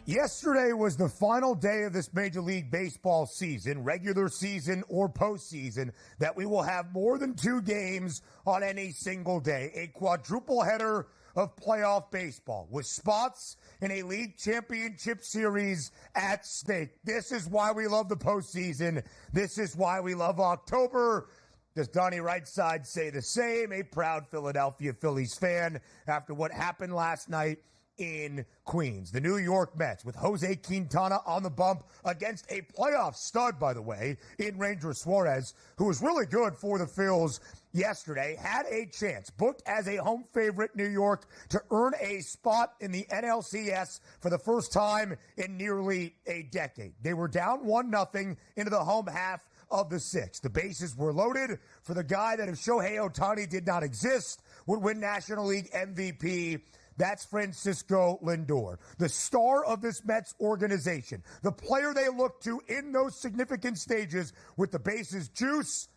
Yesterday was the final day of this Major League Baseball season, regular season or postseason, that we will have more than 2 games on any single day. A quadruple header of playoff baseball with spots in a league championship series at stake. This is why we love the postseason. This is why we love October. Does Donnie Rightside say the same? A proud Philadelphia Phillies fan after what happened last night in Queens. The New York Mets with Jose Quintana on the bump against a playoff stud, by the way, in Ranger Suarez, who was really good for the Phils yesterday, had a chance, booked as a home favorite New York, to earn a spot in the NLCS for the first time in nearly a decade. They were down 1-0 into the home half of the 6th. The bases were loaded for the guy that, if Shohei Ohtani did not exist, would win National League MVP. That's Francisco Lindor, the star of this Mets organization, the player they look to in those significant stages with the bases juice,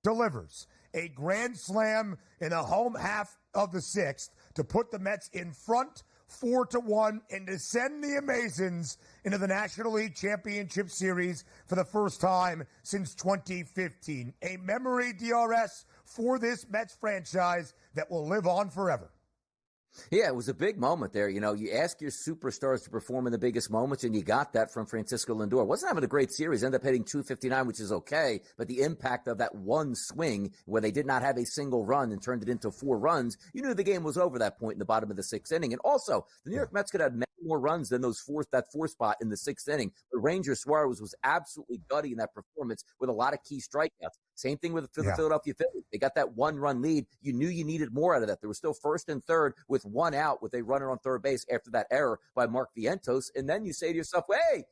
delivers a grand slam in the home half of the 6th to put the Mets in front 4-1 and to send the Amazons into the National League Championship Series for the first time since 2015. A memory, DRS, for this Mets franchise that will live on forever. Yeah, it was a big moment there. You know, you ask your superstars to perform in the biggest moments, and you got that from Francisco Lindor. Wasn't having a great series, ended up hitting .259, which is okay, but the impact of that one swing where they did not have a single run and turned it into 4 runs, you knew the game was over that point in the bottom of the 6th inning. And also, the New York Mets could have many more runs than that 4 spot in the 6th inning. But Ranger Suarez was absolutely gutty in that performance with a lot of key strikeouts. Same thing with the Philadelphia Phillies. They got that 1-run lead. You knew you needed more out of that. There was still first and third with 1 out with a runner on third base after that error by Mark Vientos. And then you say to yourself, hey,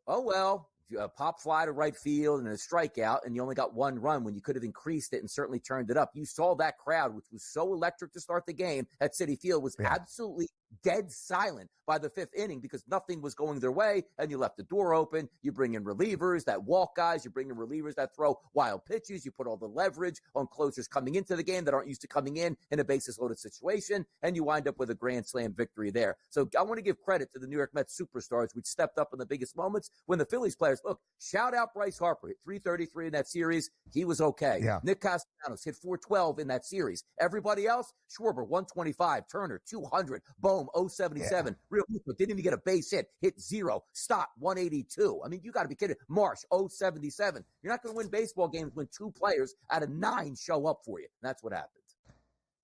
oh, well, a pop fly to right field and a strikeout, and you only got 1 run when you could have increased it and certainly turned it up. You saw that crowd, which was so electric to start the game at Citi Field, was absolutely dead silent by the 5th inning because nothing was going their way, and you left the door open. You bring in relievers that walk guys. You bring in relievers that throw wild pitches. You put all the leverage on closers coming into the game that aren't used to coming in a bases-loaded situation, and you wind up with a grand slam victory there. So I want to give credit to the New York Mets superstars, which stepped up in the biggest moments when the Phillies players, look, shout out Bryce Harper, hit .333 in that series. He was okay. Yeah. Nick Castellanos hit .412 in that series. Everybody else, Schwarber, 125, Turner, 200, Bohm, 077. Real didn't even get a base hit 0, Stott, 182. I mean, you got to be kidding. Marsh, 077. You're not going to win baseball games when 2 players out of 9 show up for you. And that's what happens.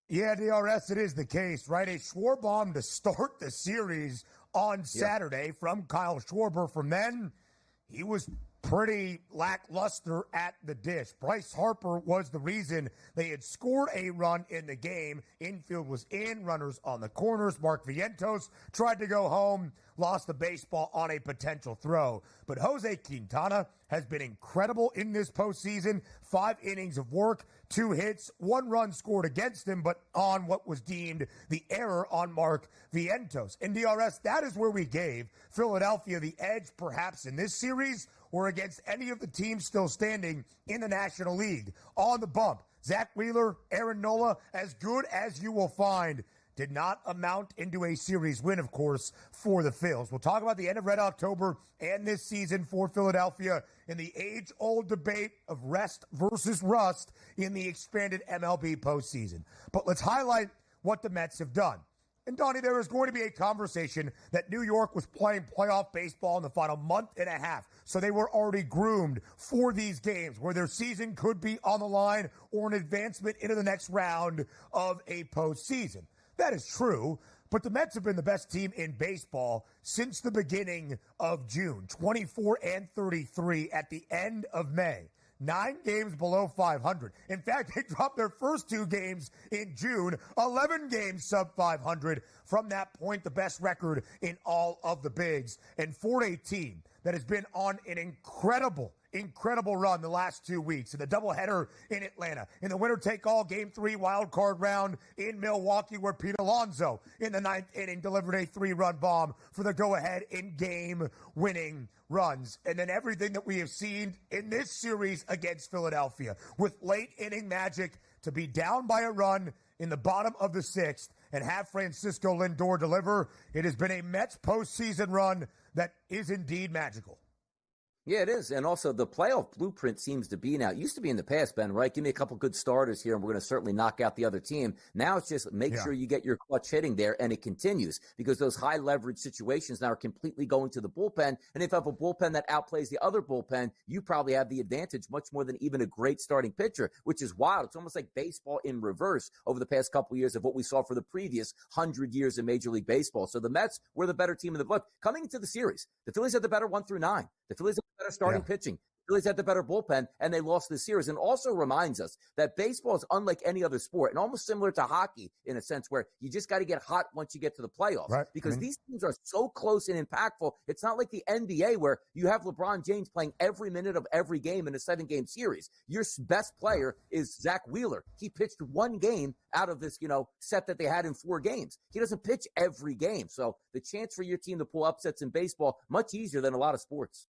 Yeah, DRS, it is the case, right? A Schwarbomb to start the series on Saturday from Kyle Schwarber. From then, he was pretty lackluster at the dish. Bryce Harper was the reason they had scored a run in the game. Infield was in, runners on the corners. Mark Vientos tried to go home, lost the baseball on a potential throw. But Jose Quintana has been incredible in this postseason. 5 innings of work, 2 hits, 1 run scored against him, but on what was deemed the error on Mark Vientos. And DRS, that is where we gave Philadelphia the edge perhaps in this series or against any of the teams still standing in the National League. On the bump, Zach Wheeler, Aaron Nola, as good as you will find, did not amount into a series win, of course, for the Phils. We'll talk about the end of Red October and this season for Philadelphia in the age-old debate of rest versus rust in the expanded MLB postseason. But let's highlight what the Mets have done. And, Donnie, there is going to be a conversation that New York was playing playoff baseball in the final month and a half. So they were already groomed for these games where their season could be on the line or an advancement into the next round of a postseason. That is true, but the Mets have been the best team in baseball since the beginning of June, 24-33 at the end of May. 9 games below 500. In fact, they dropped their first 2 games in June, 11 games sub 500. From that point, the best record in all of the bigs. And for a team that has been on an incredible run the last 2 weeks, in the doubleheader in Atlanta, in the winner-take-all Game 3 wild card round in Milwaukee, where Pete Alonso in the 9th inning delivered a 3-run bomb for the go-ahead in game-winning runs. And then everything that we have seen in this series against Philadelphia, with late-inning magic to be down by a run in the bottom of the sixth and have Francisco Lindor deliver. It has been a Mets postseason run that is indeed magical. Yeah, it is. And also the playoff blueprint seems to be now. It used to be in the past, Ben, right? Give me a couple good starters here and we're going to certainly knock out the other team. Now it's just make sure you get your clutch hitting there, and it continues because those high leverage situations now are completely going to the bullpen. And if you have a bullpen that outplays the other bullpen, you probably have the advantage much more than even a great starting pitcher, which is wild. It's almost like baseball in reverse over the past couple of years of what we saw for the previous 100 years in Major League Baseball. So the Mets were the better team in the book. Coming into the series, the Phillies had the better 1 through 9. The Phillies had the better starting pitching. The Phillies had the better bullpen, and they lost the series. And also reminds us that baseball is unlike any other sport and almost similar to hockey in a sense where you just got to get hot once you get to the playoffs. Right. Because these teams are so close and impactful. It's not like the NBA where you have LeBron James playing every minute of every game in a 7-game series. Your best player is Zach Wheeler. He pitched 1 game out of this, set that they had in 4 games. He doesn't pitch every game. So the chance for your team to pull upsets in baseball, much easier than a lot of sports.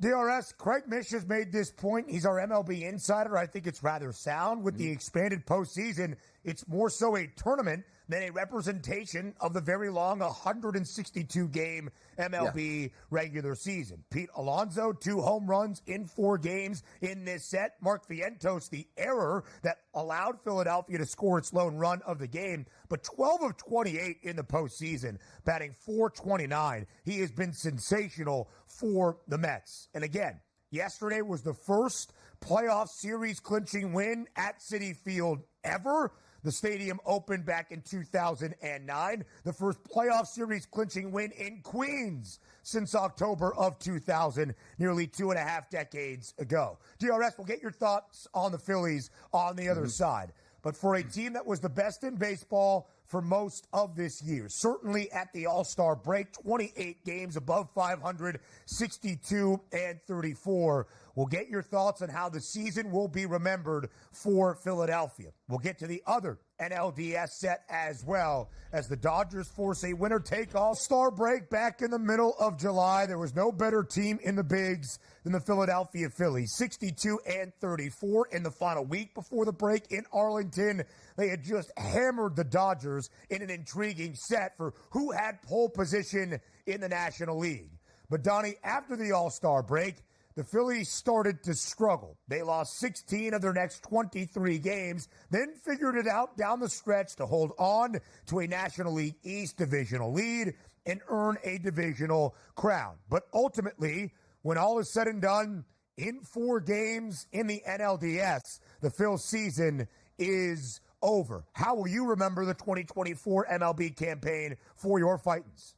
DRS, Craig Mish has made this point. He's our MLB insider. I think it's rather sound. With the expanded postseason, it's more so a tournament than a representation of the very long 162-game MLB regular season. Pete Alonso, 2 home runs in 4 games in this set. Mark Vientos, the error that allowed Philadelphia to score its lone run of the game, but 12 of 28 in the postseason, batting .429. He has been sensational for the Mets. And again, yesterday was the first playoff series clinching win at Citi Field ever. The stadium opened back in 2009. The first playoff series clinching win in Queens since October of 2000, nearly 2.5 decades ago. DRS, we'll get your thoughts on the Phillies on the other side. But for a team that was the best in baseball for most of this year, certainly at the All-Star break, 28 games above 500, 62 and 34. We'll get your thoughts on how the season will be remembered for Philadelphia. We'll get to the other NLDS set as well as the Dodgers force a winner-take-all All-Star break back in the middle of July. There was no better team in the bigs than the Philadelphia Phillies, 62 and 34 in the final week before the break in Arlington. They had just hammered the Dodgers in an intriguing set for who had pole position in the National League. But Donnie, after the All-Star break, the Phillies started to struggle. They lost 16 of their next 23 games, then figured it out down the stretch to hold on to a National League East divisional lead and earn a divisional crown. But ultimately, when all is said and done, in 4 games in the NLDS, the Phil season is over. How will you remember the 2024 MLB campaign for your Fightins?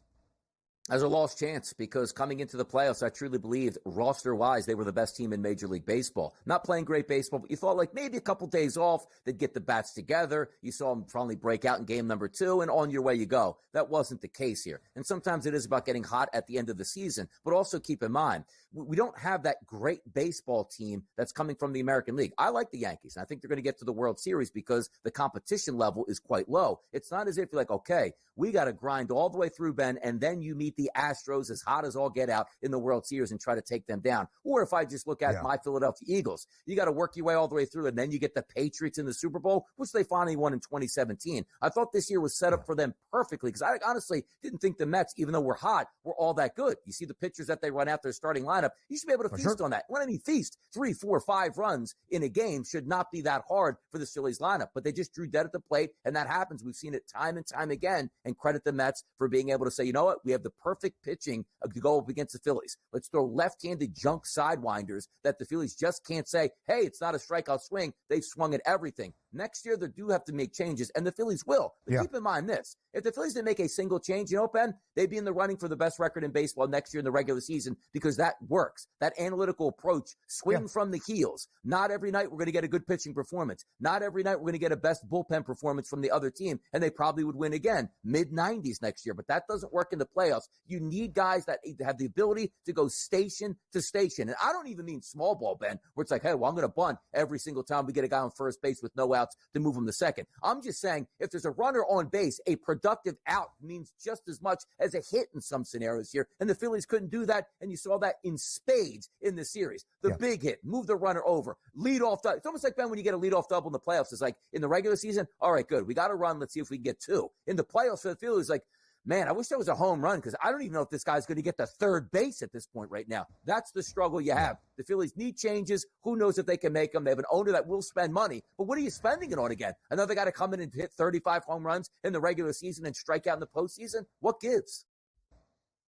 As a lost chance, because coming into the playoffs, I truly believed roster-wise they were the best team in Major League Baseball. Not playing great baseball, but you thought like maybe a couple days off, they'd get the bats together. You saw them finally break out in game number 2, and on your way you go. That wasn't the case here. And sometimes it is about getting hot at the end of the season. But also keep in mind, we don't have that great baseball team that's coming from the American League. I like the Yankees, and I think they're going to get to the World Series because the competition level is quite low. It's not as if you're like, okay, we got to grind all the way through, Ben, and then you meet the Astros as hot as all get out in the World Series and try to take them down. Or if I just look at my Philadelphia Eagles, you got to work your way all the way through, and then you get the Patriots in the Super Bowl, which they finally won in 2017. I thought this year was set up for them perfectly because I honestly didn't think the Mets, even though we're hot, were all that good. You see the pitchers that they run out their starting lineup. You should be able to feast on that. When I mean feast, 3, 4, 5 runs in a game should not be that hard for the Phillies lineup, but they just drew dead at the plate, and that happens. We've seen it time and time again, and credit the Mets for being able to say, you know what, we have the perfect pitching to go up against the Phillies. Let's throw left-handed junk sidewinders that the Phillies just can't say, hey, it's not a strikeout swing. They've swung at everything. Next year, they do have to make changes, and the Phillies will. But keep in mind this. If the Phillies didn't make a single change, you know, Ben, they'd be in the running for the best record in baseball next year in the regular season because that works. That analytical approach, swing from the heels. Not every night we're going to get a good pitching performance. Not every night we're going to get a best bullpen performance from the other team, and they probably would win again, mid-90s next year. But that doesn't work in the playoffs You need guys that have the ability to go station to station. And I don't even mean small ball, Ben, where it's like, hey, well, I'm going to bunt every single time we get a guy on first base with no outs to move him to second. I'm just saying, if there's a runner on base, a productive out means just as much as a hit in some scenarios here. And the Phillies couldn't do that. And you saw that in spades in this series. The big hit, move the runner over, lead off. It's almost like, Ben, when you get a leadoff double in the playoffs, it's like in the regular season, all right, good. We got to run. Let's see if we can get two. In the playoffs for the Phillies, like, man, I wish there was a home run because I don't even know if this guy's going to get to third base at this point right now. That's the struggle you have. The Phillies need changes. Who knows if they can make them? They have an owner that will spend money. But what are you spending it on again? Another guy to come in and hit 35 home runs in the regular season and strike out in the postseason? What gives?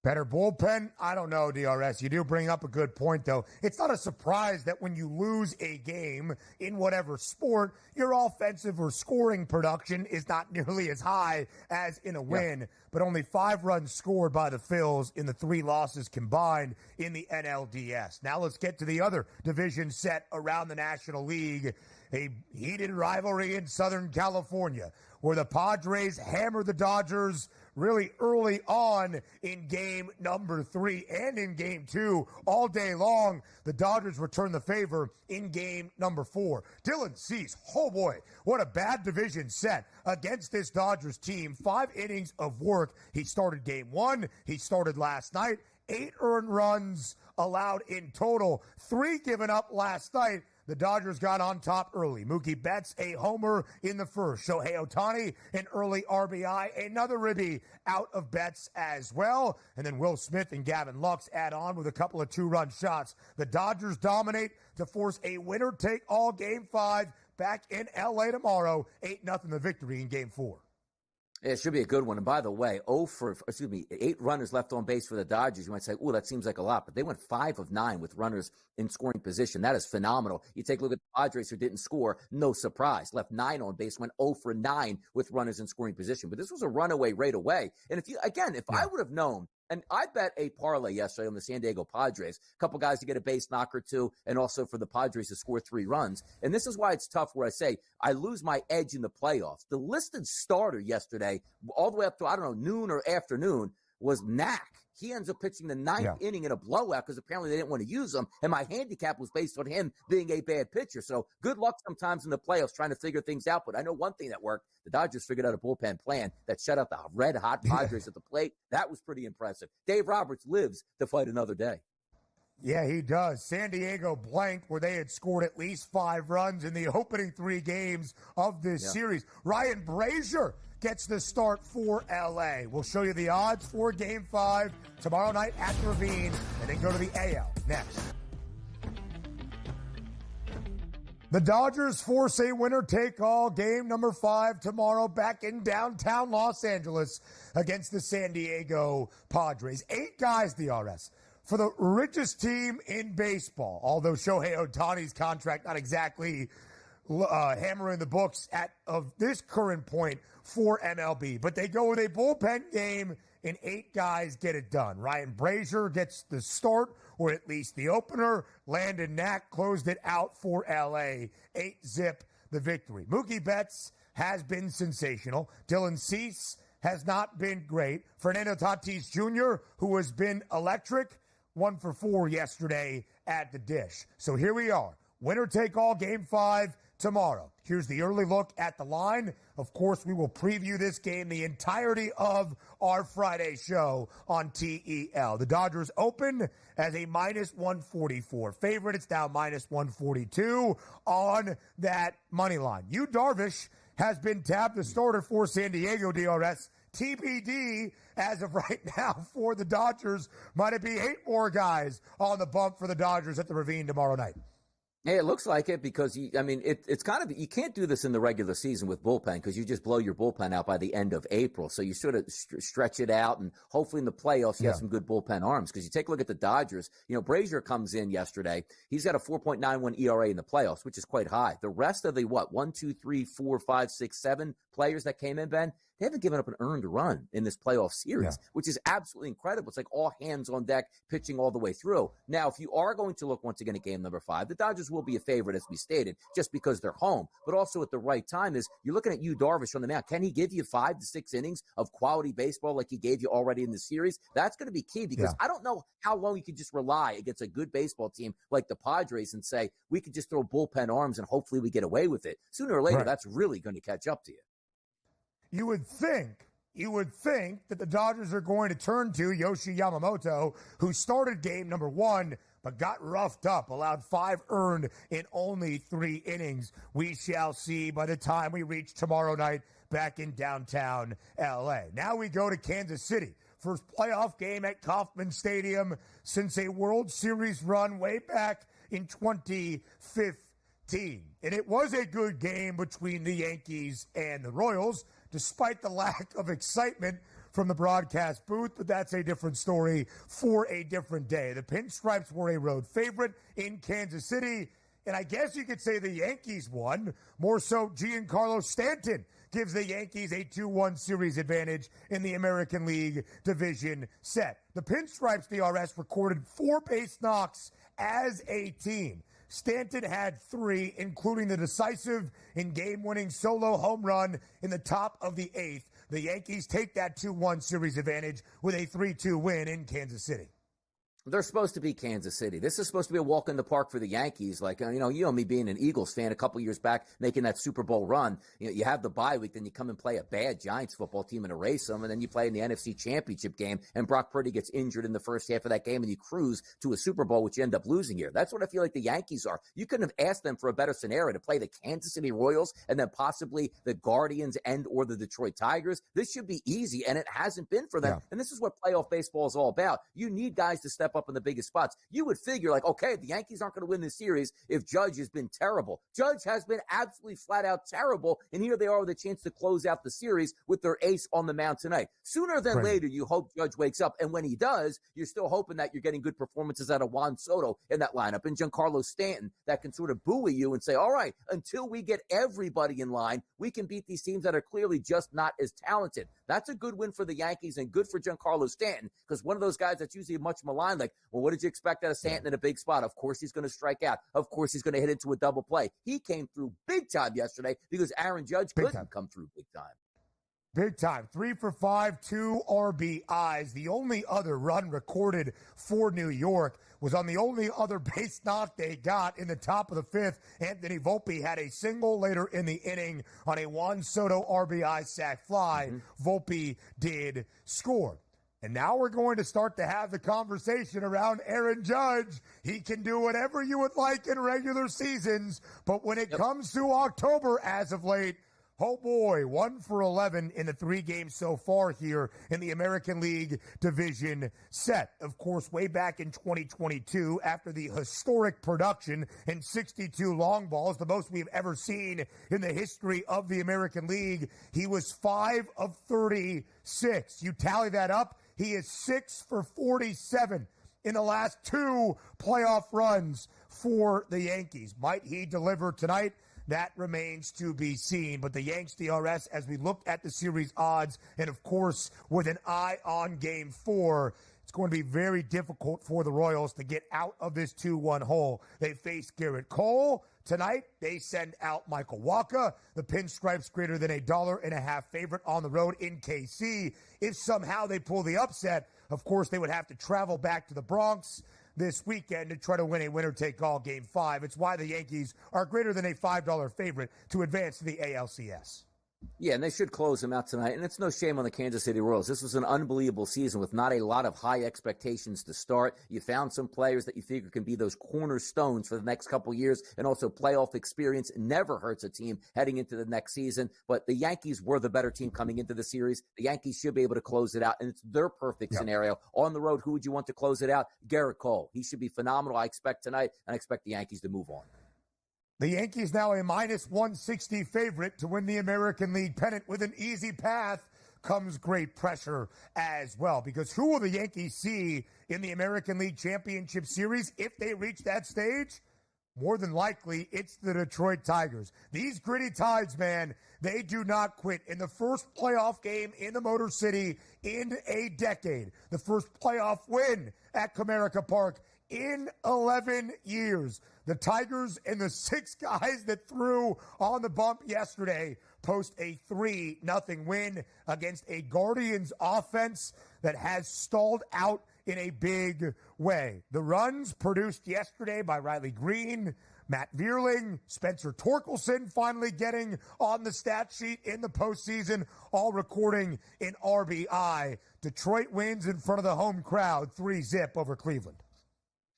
Better bullpen? I don't know, DRS. You do bring up a good point, though. It's not a surprise that when you lose a game in whatever sport, your offensive or scoring production is not nearly as high as in a win. But only 5 runs scored by the Phils in the 3 losses combined in the NLDS. Now let's get to the other division set around the National League. A heated rivalry in Southern California where the Padres hammered the Dodgers really early on in game number 3 and in game 2 all day long. The Dodgers returned the favor in game number 4. Dylan Cease, oh boy, what a bad division set against this Dodgers team. 5 innings of work. He started game 1. He started last night. 8 earned runs allowed in total. 3 given up last night. The Dodgers got on top early. Mookie Betts, a homer in the first. Shohei Ohtani, an early RBI. Another ribby out of Betts as well. And then Will Smith and Gavin Lux add on with a couple of 2-run shots. The Dodgers dominate to force a winner-take-all Game 5 back in L.A. tomorrow. 8-0 the victory in Game 4. It should be a good one. And by the way, 8 runners left on base for the Dodgers. You might say, oh, that seems like a lot. But they went 5 of 9 with runners in scoring position. That is phenomenal. You take a look at the Padres who didn't score. No surprise. Left 9 on base, went 0 for 9 with runners in scoring position. But this was a runaway right away. And if I would have known, and I bet a parlay yesterday on the San Diego Padres, a couple guys to get a base knock or 2, and also for the Padres to score 3 runs. And this is why it's tough where I say I lose my edge in the playoffs. The listed starter yesterday, all the way up to, noon or afternoon, was Knack. He ends up pitching the 9th inning in a blowout because apparently they didn't want to use him. And my handicap was based on him being a bad pitcher. So good luck sometimes in the playoffs trying to figure things out. But I know one thing that worked. The Dodgers figured out a bullpen plan that shut out the red-hot Padres at the plate. That was pretty impressive. Dave Roberts lives to fight another day. Yeah, he does. San Diego blanked where they had scored at least 5 runs in the opening 3 games of this series. Ryan Brazier gets the start for L.A. We'll show you the odds for Game 5 tomorrow night at the Ravine, and then go to the AL next. The Dodgers force a winner-take-all game number 5 tomorrow back in downtown Los Angeles against the San Diego Padres. 8 guys, DRS, for the richest team in baseball, although Shohei Ohtani's contract not exactly hammering the books of this current point for MLB. But they go with a bullpen game, and 8 guys get it done. Ryan Brazier gets the start, or at least the opener. Landon Knack closed it out for LA. 8-zip the victory. Mookie Betts has been sensational. Dylan Cease has not been great. Fernando Tatis Jr., who has been electric, 1 for 4 yesterday at the dish. So here we are. Winner take all Game 5 tomorrow. Here's the early look at the line. Of course, we will preview this game the entirety of our Friday show on TEL. The Dodgers open as a -144 favorite. It's now -142 on that money line. Yu Darvish has been tabbed the starter for San Diego, DRS. TBD as of right now for the Dodgers. Might it be 8 more guys on the bump for the Dodgers at the Ravine tomorrow night? Hey, it looks like it because, it's kind of – you can't do this in the regular season with bullpen because you just blow your bullpen out by the end of April. So you sort of stretch it out, and hopefully in the playoffs you have some good bullpen arms because you take a look at the Dodgers. Brazier comes in yesterday. He's got a 4.91 ERA in the playoffs, which is quite high. The rest of the, 1, 2, 3, 4, 5, 6, 7 players that came in, Ben, They haven't given up an earned run in this playoff series, which is absolutely incredible. It's like all hands on deck, pitching all the way through. Now, if you are going to look once again at game number 5, the Dodgers will be a favorite, as we stated, just because they're home. But also at the right time is you're looking at Yu Darvish on the mound. Can he give you 5 to 6 innings of quality baseball like he gave you already in the series? That's going to be key because I don't know how long you can just rely against a good baseball team like the Padres and say, we could just throw bullpen arms and hopefully we get away with it. Sooner or later, that's really going to catch up to you. You would think that the Dodgers are going to turn to Yoshi Yamamoto, who started game number 1 but got roughed up, allowed 5 earned in only 3 innings. We shall see by the time we reach tomorrow night back in downtown L.A. Now we go to Kansas City. First playoff game at Kauffman Stadium since a World Series run way back in 2015. And it was a good game between the Yankees and the Royals, despite the lack of excitement from the broadcast booth, but that's a different story for a different day. The Pinstripes were a road favorite in Kansas City, and I guess you could say the Yankees won. More so, Giancarlo Stanton gives the Yankees a 2-1 series advantage in the American League division set. The Pinstripes DRS recorded 4 base knocks as a team. Stanton had 3, including the decisive and game-winning solo home run in the top of the 8th. The Yankees take that 2-1 series advantage with a 3-2 win in Kansas City. They're supposed to be Kansas City. This is supposed to be a walk in the park for the Yankees. Like, you know me being an Eagles fan a couple years back, making that Super Bowl run. You have the bye week, then you come and play a bad Giants football team and erase them, and then you play in the NFC Championship game, and Brock Purdy gets injured in the first half of that game, and you cruise to a Super Bowl, which you end up losing here. That's what I feel like the Yankees are. You couldn't have asked them for a better scenario to play the Kansas City Royals and then possibly the Guardians and or the Detroit Tigers. This should be easy, and it hasn't been for them. And this is what playoff baseball is all about. You need guys to step up in the biggest spots. You would figure, like, okay, the Yankees aren't going to win this series if Judge has been terrible. Judge has been absolutely flat out terrible, and here they are with a chance to close out the series with their ace on the mound tonight. Sooner than later, you hope Judge wakes up, and when he does, you're still hoping that you're getting good performances out of Juan Soto in that lineup and Giancarlo Stanton that can sort of buoy you and say, all right, until we get everybody in line, we can beat these teams that are clearly just not as talented. That's a good win for the Yankees and good for Giancarlo Stanton, because one of those guys that's usually much maligned, like, well, what did you expect out of Stanton in a big spot? Of course he's going to strike out. Of course he's going to hit into a double play. He came through big time yesterday because Aaron Judge couldn't come through big time. Big time. 3 for 5, 2 RBIs. The only other run recorded for New York was on the only other base knock they got in the top of the 5th. Anthony Volpe had a single later in the inning on a Juan Soto RBI sac fly. Volpe did score. And now we're going to start to have the conversation around Aaron Judge. He can do whatever you would like in regular seasons, but when it comes to October as of late, oh boy, 1 for 11 in the 3 games so far here in the American League division set. Of course, way back in 2022, after the historic production in 62 long balls, the most we've ever seen in the history of the American League, he was 5 of 36. You tally that up, he is 6 for 47 in the last 2 playoff runs for the Yankees. Might he deliver tonight? That remains to be seen. But the Yanks DRS, as we looked at the series odds, and of course, with an eye on game 4, it's going to be very difficult for the Royals to get out of this 2-1 hole. They face Garrett Cole. Tonight, they send out Michael Wacha. The Pinstripes greater than $1.50 favorite on the road in KC. If somehow they pull the upset, of course, they would have to travel back to the Bronx this weekend to try to win a winner-take-all Game 5. It's why the Yankees are greater than a $5 favorite to advance to the ALCS. Yeah, and they should close them out tonight. And it's no shame on the Kansas City Royals. This was an unbelievable season with not a lot of high expectations to start. You found some players that you figure can be those cornerstones for the next couple years, and also playoff experience never hurts a team heading into the next season. But the Yankees were the better team coming into the series. The Yankees should be able to close it out, and it's their perfect scenario. On the road, who would you want to close it out? Garrett Cole. He should be phenomenal, I expect, tonight, and I expect the Yankees to move on. The Yankees now a minus 160 favorite to win the American League pennant. With an easy path comes great pressure as well, because who will the Yankees see in the American League Championship Series if they reach that stage? more than likely, it's the Detroit Tigers. These gritty Tides, man, they do not quit. In the first playoff game in the Motor City in a decade, the first playoff win at Comerica Park in 11 years, the Tigers and the 6 guys that threw on the bump yesterday post a 3-0 win against a Guardians offense that has stalled out in a big way. The runs produced yesterday by Riley Green, Matt Vierling, Spencer Torkelson finally getting on the stat sheet in the postseason, all recording an RBI. Detroit wins in front of the home crowd, 3-0 over Cleveland.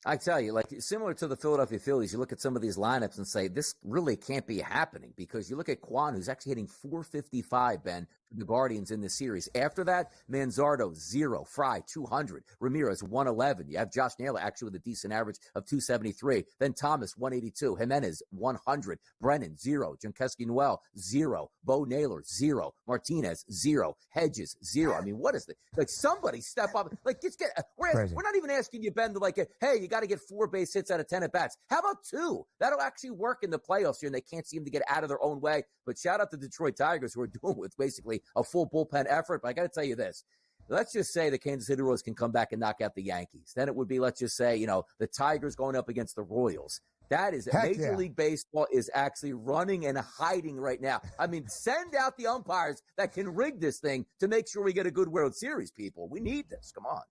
I tell you, like similar to the Philadelphia Phillies, you look at some of these lineups and say, this really can't be happening, because you look at Quan, who's actually hitting .455, Ben, for the Guardians in this series. After that, Manzardo, 0. Fry, 200. Ramirez, 111. You have Josh Naylor actually with a decent average of 273. Then Thomas, 182. Jimenez, 100. Brennan, 0. Jankowski Noel, 0. Bo Naylor, 0. Martinez, 0. Hedges, 0. I mean, what is this? Like, somebody step up. Like, just get. We're not even asking you, Ben, to like, hey, you got to get 4 base hits out of 10 at bats. How about 2? That'll actually work in the playoffs here, and they can't seem to get out of their own way. But shout out to the Detroit Tigers, who are doing with basically a full bullpen effort. But I got to tell you this. Let's just say the Kansas City Royals can come back and knock out the Yankees. Then it would be, let's just say, the Tigers going up against the Royals. That is Major League Baseball is actually running and hiding right now. I mean, send out the umpires that can rig this thing to make sure we get a good World Series, people. We need this. Come on.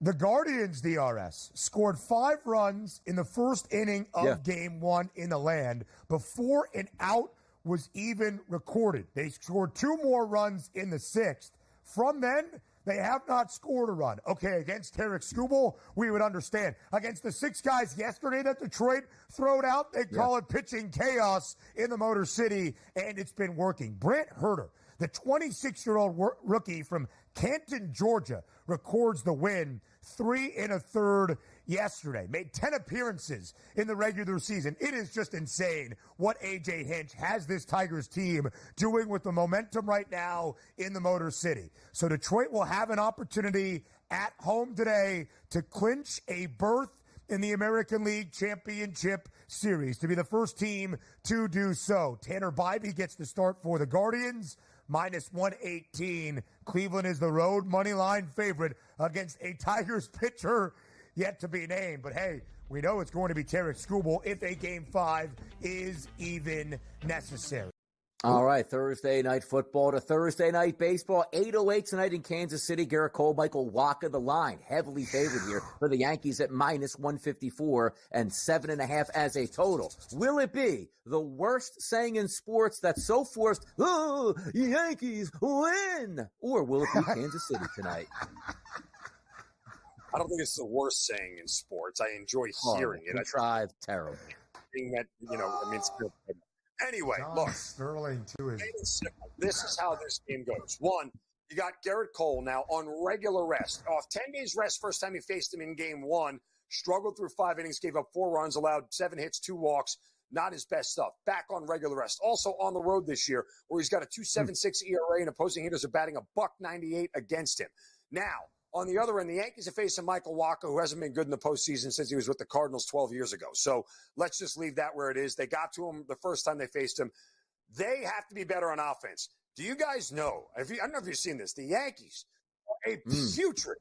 The Guardians, DRS, scored 5 runs in the first inning of Game 1 in the land before an out was even recorded. They scored 2 more runs in the 6th. From then, they have not scored a run. Okay, against Tarek Skubal, we would understand. Against the 6 guys yesterday that Detroit throwed out, they call it pitching chaos in the Motor City, and it's been working. Brant Herter, the 26-year-old rookie from Canton, Georgia, records the win, 3 1/3 yesterday. Made 10 appearances in the regular season. It is just insane what A.J. Hinch has this Tigers team doing with the momentum right now in the Motor City. So Detroit will have an opportunity at home today to clinch a berth in the American League Championship Series, to be the first team to do so. Tanner Bybee gets the start for the Guardians, -118. Cleveland is the road money line favorite against a Tigers pitcher yet to be named. But hey, we know it's going to be Tarek Skubal if a Game 5 is even necessary. All right, Thursday night football to Thursday night baseball. 8:08 tonight in Kansas City. Garrett Cole, Michael Wacha, the line. Heavily favored here for the Yankees at -154 and 7.5 as a total. Will it be the worst saying in sports that's so forced, oh, Yankees win? Or will it be Kansas City tonight? I don't think it's the worst saying in sports. I enjoy hearing it. Contrived, terrible. That, it's good. Anyway, look. Sterling too. This is how this game goes. 1, you got Garrett Cole now on regular rest. Off 10 days rest, first time he faced him in Game 1. Struggled through 5 innings, gave up 4 runs, allowed 7 hits, 2 walks. Not his best stuff. Back on regular rest. Also on the road this year, where he's got a 2.76 ERA and opposing hitters are batting a $198 against him. Now, on the other end, the Yankees are facing Michael Wacha, who hasn't been good in the postseason since he was with the Cardinals 12 years ago. So let's just leave that where it is. They got to him the first time they faced him. They have to be better on offense. Do you guys know? I don't know if you've seen this. The Yankees are a putrid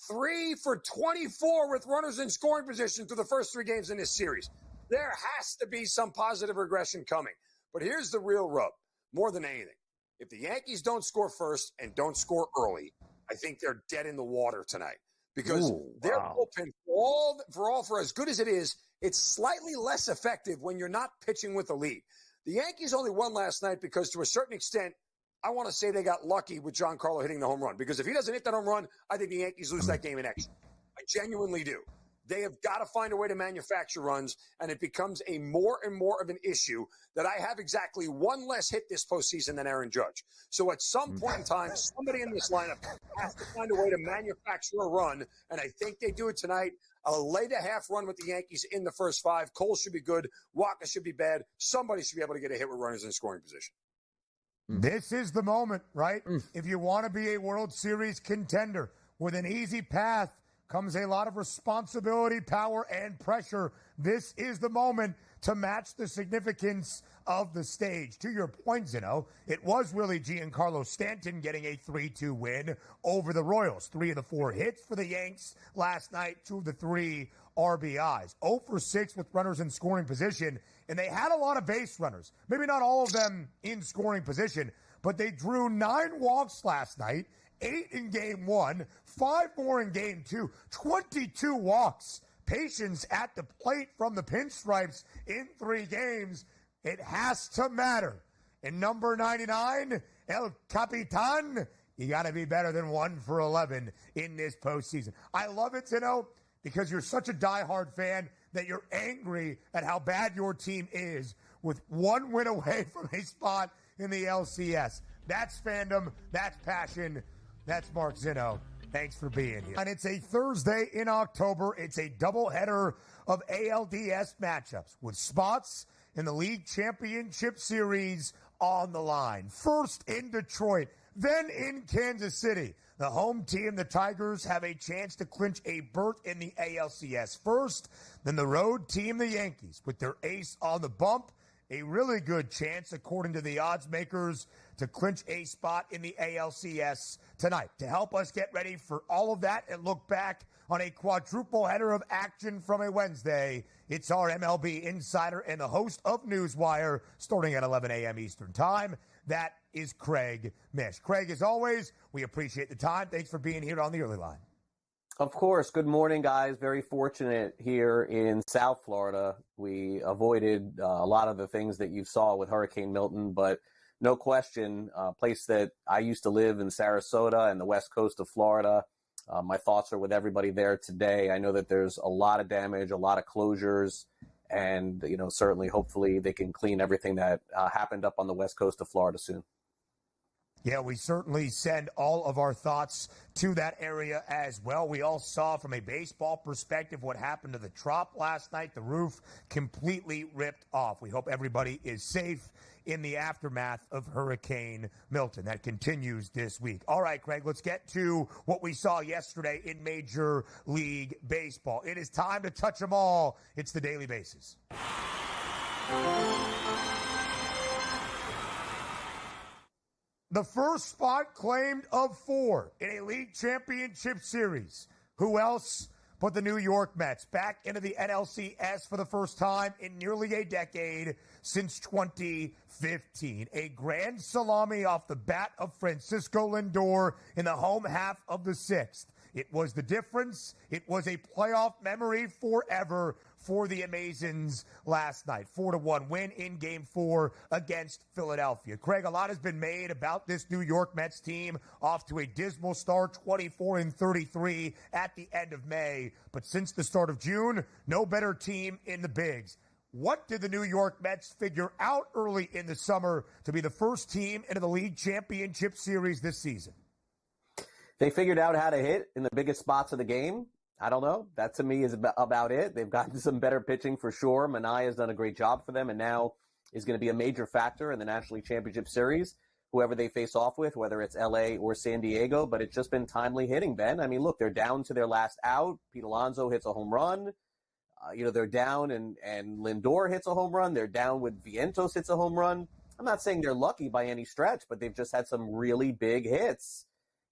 3 for 24 with runners in scoring position through the first 3 games in this series. There has to be some positive regression coming. But here's the real rub. More than anything, if the Yankees don't score first and don't score early, I think they're dead in the water tonight, because their bullpen, for as good as it is, it's slightly less effective when you're not pitching with the lead. The Yankees only won last night because, to a certain extent, I want to say they got lucky with Giancarlo hitting the home run, because if he doesn't hit that home run, I think the Yankees lose that game in extra. I genuinely do. They have got to find a way to manufacture runs, and it becomes a more and more of an issue that I have exactly 1 less hit this postseason than Aaron Judge. So at some point in time, somebody in this lineup has to find a way to manufacture a run, and I think they do it tonight. I'll lay the half run with the Yankees in the first 5. Cole should be good. Wacha should be bad. Somebody should be able to get a hit with runners in scoring position. This is the moment, right? If you want to be a World Series contender with an easy path comes a lot of responsibility, power, and pressure. This is the moment to match the significance of the stage. To your point, Zeno, it was really Giancarlo Stanton getting a 3-2 win over the Royals. 3 of the 4 hits for the Yanks last night, 2 of the 3 RBIs. 0 for 6 with runners in scoring position, and they had a lot of base runners. Maybe not all of them in scoring position, but they drew 9 walks last night, 8 in game 1, 5 more in game 2, 22 walks. Patience at the plate from the pinstripes in 3 games. It has to matter. And number 99, El Capitan, you got to be better than 1 for 11 in this postseason. I love it, Zeno, because you're such a diehard fan that you're angry at how bad your team is with 1 win away from a spot in the LCS. That's fandom. That's passion. That's Mark Zeno. Thanks for being here. And it's a Thursday in October. It's a doubleheader of ALDS matchups with spots in the League Championship Series on the line. First in Detroit, then in Kansas City. The home team, the Tigers, have a chance to clinch a berth in the ALCS first. Then the road team, the Yankees, with their ace on the bump, a really good chance, according to the odds makers, to clinch a spot in the ALCS tonight. To help us get ready for all of that and look back on a quadruple header of action from a Wednesday, it's our MLB insider and the host of Newswire, starting at 11 a.m. Eastern Time. That is Craig Mish. Craig, as always, we appreciate the time. Thanks for being here on the early line. Of course. Good morning, guys. Very fortunate here in South Florida. We avoided a lot of the things that you saw with Hurricane Milton, but no question, a place that I used to live in, Sarasota and the west coast of Florida. My thoughts are with everybody there today. I know that there's a lot of damage, a lot of closures, and, certainly, hopefully they can clean everything that happened up on the west coast of Florida soon. Yeah, we certainly send all of our thoughts to that area as well. We all saw from a baseball perspective what happened to the Trop last night. The roof completely ripped off. We hope everybody is safe in the aftermath of Hurricane Milton. That continues this week. All right, Craig, let's get to what we saw yesterday in Major League Baseball. It is time to touch them all. It's the Daily Bases. The first spot claimed of 4 in a league championship series. Who else but the New York Mets, back into the NLCS for the first time in nearly a decade since 2015. A grand salami off the bat of Francisco Lindor in the home half of the 6th. It was the difference. It was a playoff memory forever for the Amazons last night. 4-1 win in Game 4 against Philadelphia. Craig, a lot has been made about this New York Mets team, off to a dismal start, 24-33 at the end of May. But since the start of June, no better team in the bigs. What did the New York Mets figure out early in the summer to be the first team into the League Championship Series this season? They figured out how to hit in the biggest spots of the game. I don't know. That to me is about it. They've gotten some better pitching for sure. Manaea has done a great job for them and now is going to be a major factor in the National League Championship Series, whoever they face off with, whether it's LA or San Diego. But it's just been timely hitting, Ben. I mean, look, they're down to their last out. Pete Alonso hits a home run. They're down and Lindor hits a home run. They're down with Vientos hits a home run. I'm not saying they're lucky by any stretch, but they've just had some really big hits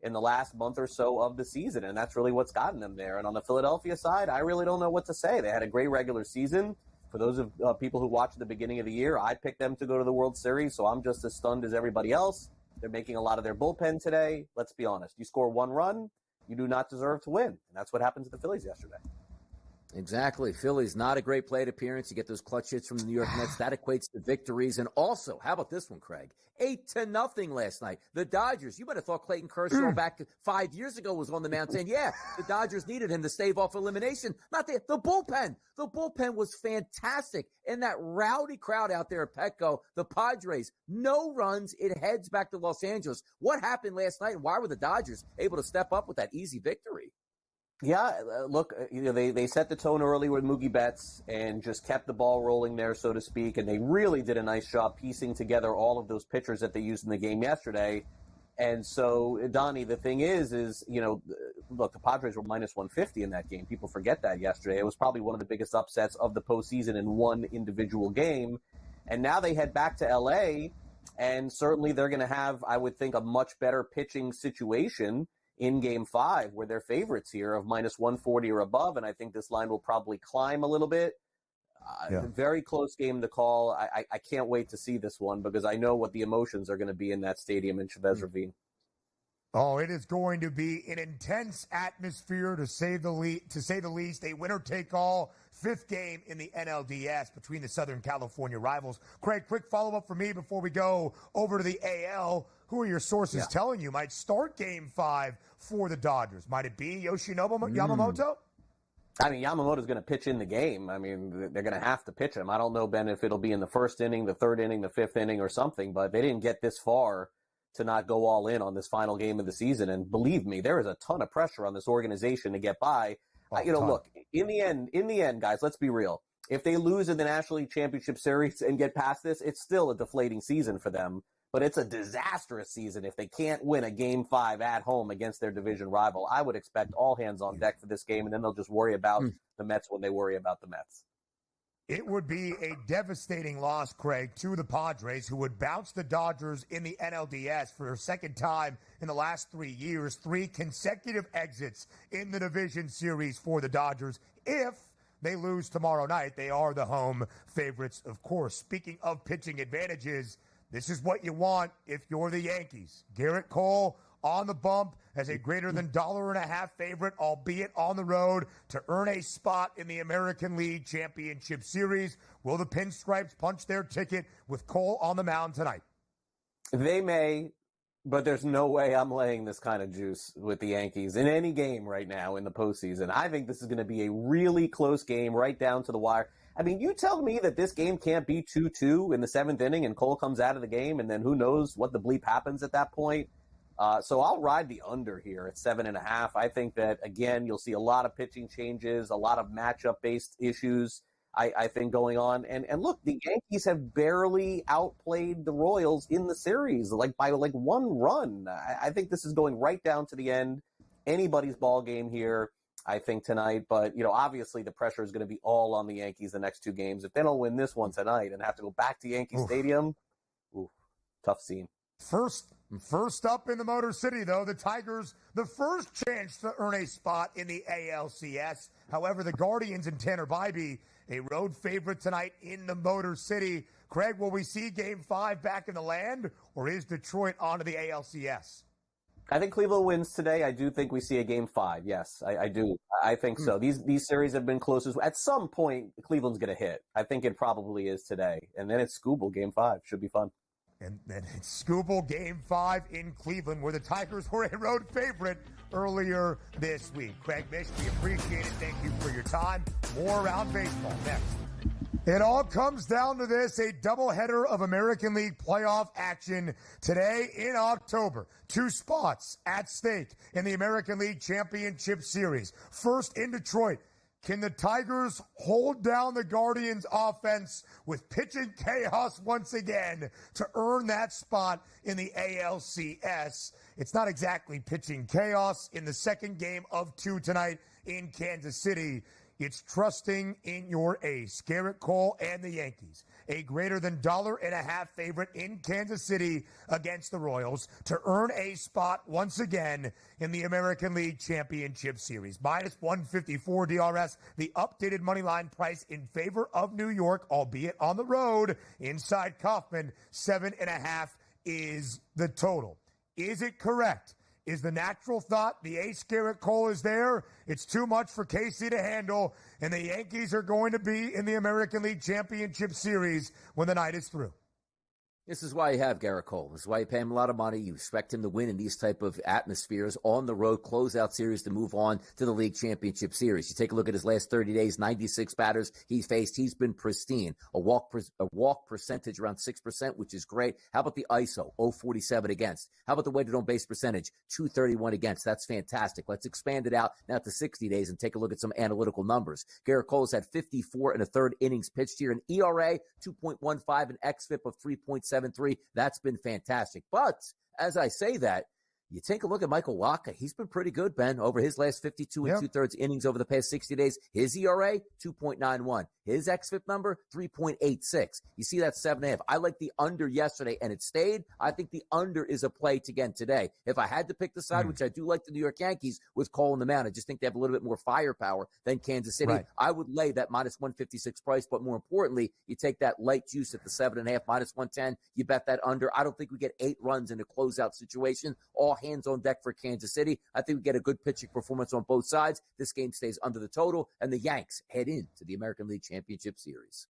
in the last month or so of the season, and that's really what's gotten them there. And on the Philadelphia side, I really don't know what to say. They had a great regular season. For those of people who watched at the beginning of the year, I picked them to go to the World Series, so I'm just as stunned as everybody else. They're making a lot of their bullpen today. Let's be honest. You score 1 run, you do not deserve to win, and that's what happened to the Phillies yesterday. Exactly. Phillies, not a great plate appearance. You get those clutch hits from the New York Mets. That equates to victories. And also, how about this one, Craig? 8-0 last night. The Dodgers, you might have thought Clayton Kershaw back 5 years ago was on the mound saying, yeah, the Dodgers needed him to stave off elimination. Not the bullpen. The bullpen was fantastic. And that rowdy crowd out there at Petco, the Padres, no runs. It heads back to Los Angeles. What happened last night, and why were the Dodgers able to step up with that easy victory? Yeah, look, they set the tone early with Mookie Betts and just kept the ball rolling there, so to speak, and they really did a nice job piecing together all of those pitchers that they used in the game yesterday. And so, Donnie, the thing is, look, the Padres were minus 150 in that game. People forget that yesterday. It was probably one of the biggest upsets of the postseason in one individual game. And now they head back to L.A., and certainly they're going to have, I would think, a much better pitching situation in Game 5, where they're favorites here of minus 140 or above. And I think this line will probably climb a little bit. Very close game to call. I can't wait to see this one because I know what the emotions are going to be in that stadium in Chavez Ravine. Oh, it is going to be an intense atmosphere to say the least. A winner-take-all fifth game in the NLDS between the Southern California rivals. Craig, quick follow-up for me before we go over to the AL. Who are your sources telling you might start Game 5 for the Dodgers? Might it be Yoshinobu Yamamoto? I mean, Yamamoto's going to pitch in the game. I mean, they're going to have to pitch him. I don't know, Ben, if it'll be in the first inning, the third inning, the fifth inning or something, but they didn't get this far to not go all in on this final game of the season. And believe me, there is a ton of pressure on this organization to get by. Look, in the end, guys, let's be real. If they lose in the National League Championship Series and get past this, it's still a deflating season for them. But it's a disastrous season if they can't win a Game 5 at home against their division rival. I would expect all hands on deck for this game, and then they'll just worry about the Mets when they worry about the Mets. It would be a devastating loss, Craig, to the Padres, who would bounce the Dodgers in the NLDS for a second time in the last 3 years. 3 consecutive exits in the division series for the Dodgers. If they lose tomorrow night, they are the home favorites, of course. Speaking of pitching advantages, this is what you want if you're the Yankees. Garrett Cole on the bump as a greater than $1.50 favorite, albeit on the road, to earn a spot in the American League Championship Series. Will the Pinstripes punch their ticket with Cole on the mound tonight? They may, but there's no way I'm laying this kind of juice with the Yankees in any game right now in the postseason. I think this is going to be a really close game right down to the wire. I mean, you tell me that this game can't be 2-2 in the 7th inning and Cole comes out of the game, and then who knows what the bleep happens at that point. So I'll ride the under here at 7.5. I think that, again, you'll see a lot of pitching changes, a lot of matchup-based issues, I think, going on. And look, the Yankees have barely outplayed the Royals in the series, by one run. I think this is going right down to the end. Anybody's ball game here, I think, tonight. But, obviously the pressure is going to be all on the Yankees the next 2 games. If they don't win this one tonight and have to go back to Yankee Stadium, tough scene. First up in the Motor City, though, the Tigers, the first chance to earn a spot in the ALCS. However, the Guardians and Tanner Bybee, a road favorite tonight in the Motor City. Craig, will we see Game 5 back in the land, or is Detroit onto the ALCS? I think Cleveland wins today. I do think we see a Game 5. Yes, I do. I think so. These series have been close. At some point, Cleveland's going to hit. I think it probably is today. And then it's Scooble Game 5. Should be fun. And then it's Scooble Game 5 in Cleveland, where the Tigers were a road favorite earlier this week. Craig Mish, we appreciate it. Thank you for your time. More around baseball next. It all comes down to this, a doubleheader of American League playoff action today in October. 2 spots at stake in the American League Championship Series. First in Detroit. Can the Tigers hold down the Guardians' offense with pitching chaos once again to earn that spot in the ALCS? It's not exactly pitching chaos in the second game of 2 tonight in Kansas City. It's trusting in your ace, Garrett Cole and the Yankees, a greater than $1.50 favorite in Kansas City against the Royals to earn a spot once again in the American League Championship Series. Minus 154 DRS, the updated money line price in favor of New York, albeit on the road, inside Kauffman. 7.5 is the total. Is it correct? Is the natural thought the ace Garrett Cole is there? It's too much for KC to handle, and the Yankees are going to be in the American League Championship Series when the night is through. This is why you have Garrett Cole. This is why you pay him a lot of money. You expect him to win in these type of atmospheres on the road, closeout series to move on to the League Championship Series. You take a look at his last 30 days, 96 batters he's faced. He's been pristine. A walk percentage around 6%, which is great. How about the ISO, 0.47 against? How about the weighted on base percentage, 231 against? That's fantastic. Let's expand it out now to 60 days and take a look at some analytical numbers. Garrett Cole's had 54 1/3 innings pitched here, an ERA 2.15, an xFIP of 3.6. 7-3. That's been fantastic. But as I say that, you take a look at Michael Wacha. He's been pretty good, Ben, over his last 52 and two-thirds innings over the past 60 days. His ERA, 2.91. His xFIP number, 3.86. You see that 7.5. I like the under yesterday, and it stayed. I think the under is a play again today. If I had to pick the side, which I do like the New York Yankees with Cole in the mound, I just think they have a little bit more firepower than Kansas City. Right. I would lay that minus 156 price, but more importantly, you take that light juice at the 7.5, minus 110. You bet that under. I don't think we get 8 runs in a closeout situation. All hands on deck for Kansas City. I think we get a good pitching performance on both sides. This game stays under the total, and the Yanks head into the American League Championship Series.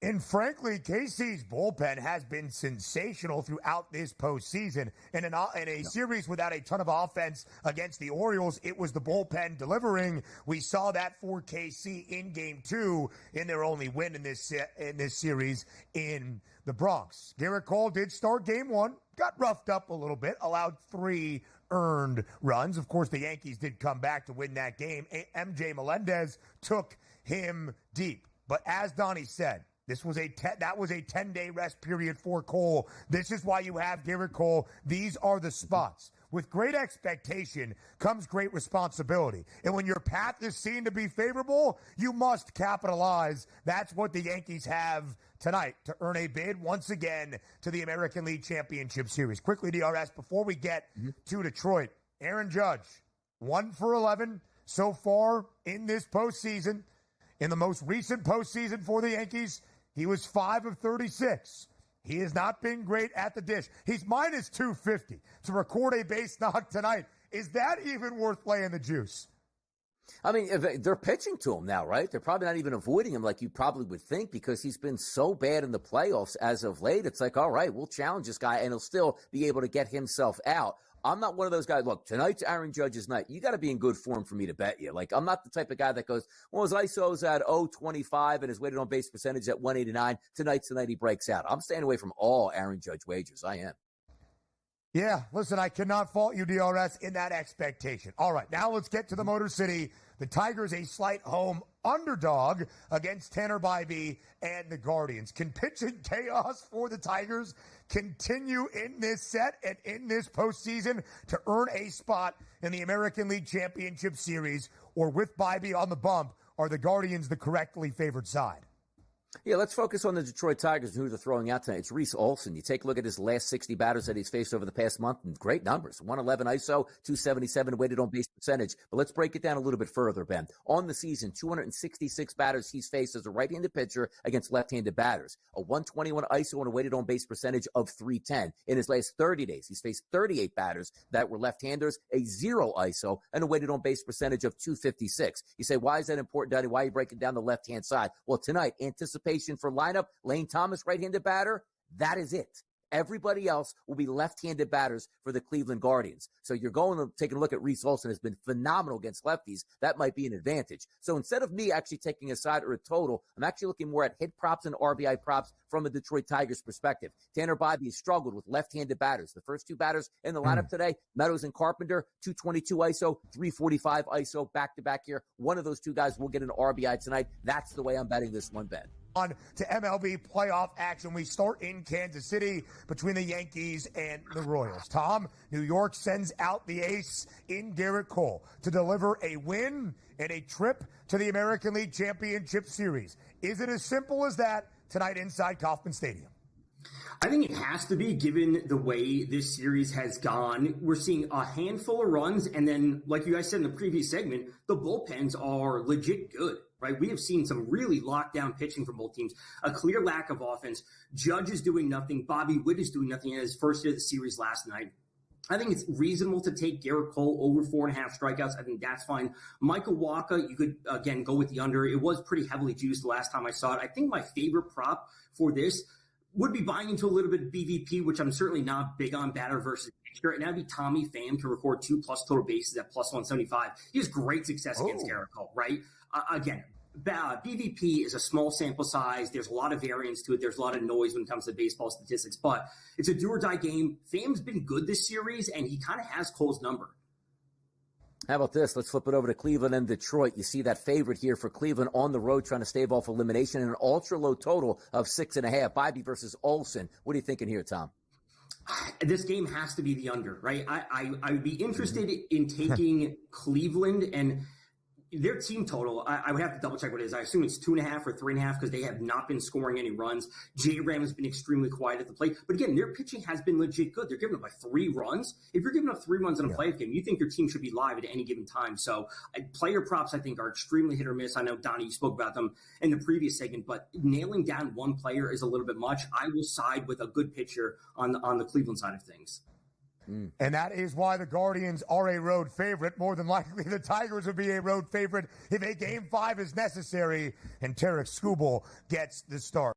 And frankly, KC's bullpen has been sensational throughout this postseason. In a series without a ton of offense against the Orioles, it was the bullpen delivering. We saw that for KC in Game 2 in their only win in this series in the Bronx. Garrett Cole did start Game 1, got roughed up a little bit, allowed 3 earned runs. Of course, the Yankees did come back to win that game. MJ Melendez took him deep. But as Donnie said, that was a 10-day rest period for Cole. This is why you have Garrett Cole. These are the spots. With great expectation comes great responsibility. And when your path is seen to be favorable, you must capitalize. That's what the Yankees have tonight to earn a bid once again to the American League Championship Series. Quickly, DRS, before we get to Detroit, Aaron Judge, 1 for 11 so far in this postseason. In the most recent postseason for the Yankees, he was 5 of 36. He has not been great at the dish. He's minus 250 to record a base knock tonight. Is that even worth laying the juice? I mean, if they're pitching to him now, right? They're probably not even avoiding him like you probably would think because he's been so bad in the playoffs as of late. It's like, all right, we'll challenge this guy, and he'll still be able to get himself out. I'm not one of those guys. Look, tonight's Aaron Judge's night. You got to be in good form for me to bet you. Like, I'm not the type of guy that goes, well, his ISO's at 0.25 and his weighted on base percentage at 189. Tonight's the night he breaks out. I'm staying away from all Aaron Judge wagers. I am. Yeah, listen, I cannot fault you, DRS, in that expectation. All right, now let's get to the Motor City. The Tigers, a slight home underdog against Tanner Bybee and the Guardians. Can pitching chaos for the Tigers continue in this set and in this postseason to earn a spot in the American League Championship Series? Or with Bybee on the bump, are the Guardians the correctly favored side? Yeah, let's focus on the Detroit Tigers and who they're throwing out tonight. It's Reese Olson. You take a look at his last 60 batters that he's faced over the past month, and great numbers. 111 ISO, 277 weighted on base percentage. But let's break it down a little bit further, Ben. On the season, 266 batters he's faced as a right-handed pitcher against left-handed batters. A 121 ISO and a weighted on base percentage of 310. In his last 30 days, he's faced 38 batters that were left-handers, a 0 ISO, and a weighted on base percentage of 256. You say, why is that important, Donnie? Why are you breaking down the left-hand side? Well, tonight, anticipation for lineup, Lane Thomas, right-handed batter, that is it. Everybody else will be left-handed batters for the Cleveland Guardians. So you're going to take a look at Reese Olson, has been phenomenal against lefties. That might be an advantage. So instead of me actually taking a side or a total, I'm actually looking more at hit props and RBI props from a Detroit Tigers perspective. Tanner Bybee has struggled with left-handed batters. The first 2 batters in the lineup today, Meadows and Carpenter, 222 ISO, 345 ISO, back-to-back here. One of those 2 guys will get an RBI tonight. That's the way I'm betting this one, Ben. On to MLB playoff action. We start in Kansas City between the Yankees and the Royals. Tom, New York sends out the ace in Garrett Cole to deliver a win and a trip to the American League Championship Series. Is it as simple as that tonight inside Kauffman Stadium? I think it has to be, given the way this series has gone. We're seeing a handful of runs, and then, like you guys said in the previous segment, the bullpens are legit good, right? We have seen some really lockdown pitching from both teams, a clear lack of offense. Judge is doing nothing. Bobby Witt is doing nothing in his first hit of the series last night. I think it's reasonable to take Garrett Cole over 4.5 strikeouts. I think that's fine. Michael Wacha, you could, again, go with the under. It was pretty heavily juiced the last time I saw it. I think my favorite prop for this would be buying into a little bit of BVP, which I'm certainly not big on, batter versus pitcher. And that'd be Tommy Pham to record 2+ total bases at plus 175. He has great success against Garrett Cole, right? Again, BVP is a small sample size. There's a lot of variance to it. There's a lot of noise when it comes to baseball statistics, but it's a do or die game. Pham's been good this series, and he kind of has Cole's number. How about this? Let's flip it over to Cleveland and Detroit. You see that favorite here for Cleveland on the road trying to stave off elimination and an ultra-low total of 6.5. Bibee versus Olsen. What are you thinking here, Tom? This game has to be the under, right? I would be interested in taking Cleveland and their team total. I would have to double check what it is. I assume it's 2.5 or 3.5 because they have not been scoring any runs. J-Ram has been extremely quiet at the plate. But again, their pitching has been legit good. They're giving up by 3 runs. If you're giving up 3 runs in a playoff game, you think your team should be live at any given time. So player props, I think, are extremely hit or miss. I know, Donnie, you spoke about them in the previous segment, but nailing down one player is a little bit much. I will side with a good pitcher on the Cleveland side of things. And that is why the Guardians are a road favorite. More than likely, the Tigers would be a road favorite if a Game 5 is necessary and Tarek Skubal gets the start.